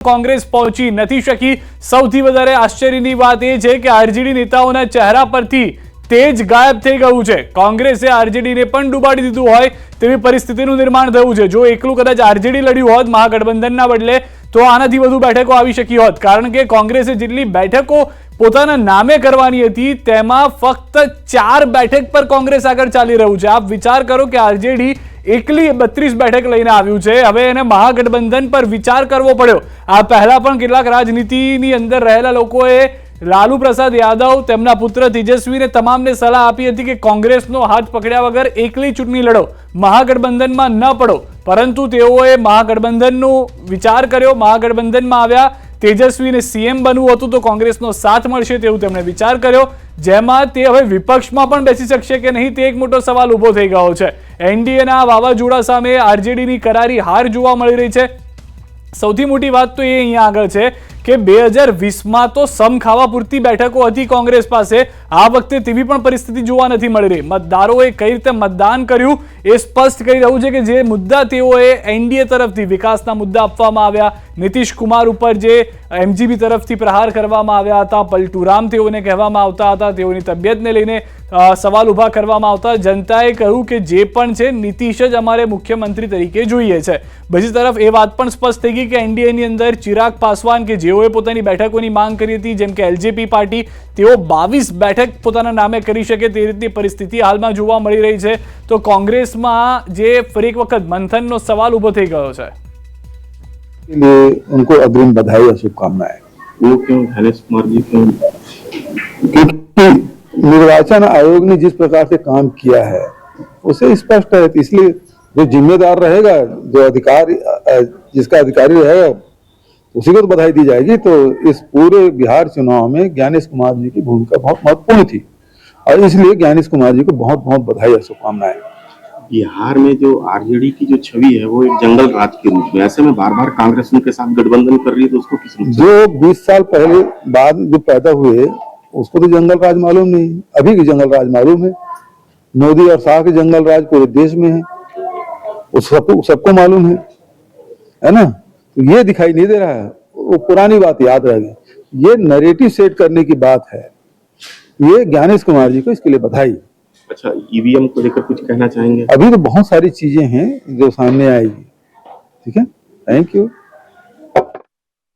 કોંગ્રેસ પહોંચી નથી શકી। સૌથી વધારે આશ્ચર્યની વાત એ છે કે આરજેડી નેતાઓના ચહેરા પરથી તેજ ગાયબ થઈ ગયું છે। કોંગ્રેસે આરજેડીને પણ ડૂબાડી દીધું હોય તેવી પરિસ્થિતિનું નિર્માણ થયું છે। જો એકલું કદાચ આરજેડી લડ્યું હોત મહાગઠબંધનના બદલે તો આનાથી વધુ બેઠકો આવી શકી હોત, કારણ કે કોંગ્રેસે જેટલી બેઠકો પોતાના નામે કરવાની હતી તેમાં ફક્ત 4 બેઠક પર કોંગ્રેસ આગળ ચાલી રહ્યું છે। આપ વિચાર કરો કે આરજેડી એકલી 32 બેઠક લઈને આવ્યું છે, હવે એને મહાગઠબંધન પર વિચાર કરવો પડ્યો। આ પહેલા પણ કેટલાક રાજનીતિની અંદર રહેલા લોકોએ લાલુ પ્રસાદ યાદવ, તેમના પુત્ર તેજસ્વીને તમામને સલાહ આપી હતી કે કોંગ્રેસનો હાથ પકડ્યા વગર એકલી ચૂંટણી લડો, મહાગઠબંધનમાં ન પડો, પરંતુ તેઓએ મહાગઠબંધનનો વિચાર કર્યો, મહાગઠબંધનમાં આવ્યા। તેજસ્વીને સીએમ બનવું હતું તો કોંગ્રેસનો સાથ મળશે તેવું તેમણે વિચાર કર્યો, જેમાં તે હવે વિપક્ષમાં પણ બેસી શકશે કે નહીં તે એક મોટો સવાલ ઊભો થઈ ગયો છે। એનડીએના વાવાઝોડા સામે આરજેડીની કરારી હાર જોવા મળી રહી છે। સૌથી મોટી વાત તો એ અહીંયા આગળ છે કે 2020માં તો સમ ખાવા પૂરતી બેઠકો હતી કોંગ્રેસ પાસે, આ વખતે તેવી પણ પરિસ્થિતિ જોવા નથી મળી રહી। મતદારોએ કઈ રીતે મતદાન કર્યું એ સ્પષ્ટ કરી રહ્યું છે કે જે મુદ્દા તેઓએ એનડીએ તરફથી વિકાસના મુદ્દા આપવામાં આવ્યા, નીતિશ કુમાર ઉપર જે એમજીબી તરફથી પ્રહાર કરવામાં આવ્યા હતા, પલટુરામ તેઓને કહેવામાં આવતા હતા, તેઓની તબિયતને લઈને સવાલ ઊભા કરવામાં આવતા, જનતાએ કહ્યું કે જે પણ છે નીતિશ જ અમારે મુખ્યમંત્રી તરીકે જોઈએ છે। બીજી તરફ એ વાત પણ સ્પષ્ટ થઈ ગઈ કે એનડીએની અંદર ચિરાગ પાસવાન કે જેઓએ પોતાની બેઠકોની માંગ કરી હતી, જેમ કે એલજેપી પાર્ટી, તેઓ 22 બેઠક પોતાના નામે કરી શકે તે રીતની પરિસ્થિતિ હાલમાં જોવા મળી રહી છે। તો કોંગ્રેસમાં જે ફરી એક વખત મંથનનો સવાલ ઊભો થઈ ગયો છે। उनको अग्रिम बधाई और शुभकामनाएं। वो क्यों गणेश कुमार जी क्यों? क्योंकि निर्वाचन आयोग ने जिस प्रकार से काम किया है उसे स्पष्ट है, इसलिए जो जिम्मेदार रहेगा, जो अधिकार जिसका अधिकारी रहेगा उसी को तो बधाई दी जाएगी। तो इस पूरे बिहार चुनाव में ज्ञानेश कुमार जी की भूमिका बहुत महत्वपूर्ण थी और इसलिए ज्ञानेश कुमार जी को बहुत बहुत बधाई और शुभकामनाएं। बिहार में जो आरजेडी की जो छवि है वो एक जंगल राज के रूप में, ऐसे में बार बार कांग्रेस उनके साथ गठबंधन कर रही है, तो उसको किस रूप से? जो 20 साल पहले बाद जो पैदा हुए उसको तो जंगल राज मालूम नहीं, अभी की जंगल राज मालूम है। मोदी और शाह के जंगल राज पूरे देश में है, उस सबको मालूम है ना। तो ये दिखाई नहीं दे रहा है, वो पुरानी बात याद रह गई। ये नैरेटिव सेट करने की बात है, ये ज्ञानेश कुमार जी को इसके लिए बधाई। अच्छा, ईवीएम को लेकर कुछ कहना चाहेंगे? अभी तो बहुत सारी चीजें हैं जो सामने आएगी। ठीक है, थैंक यू।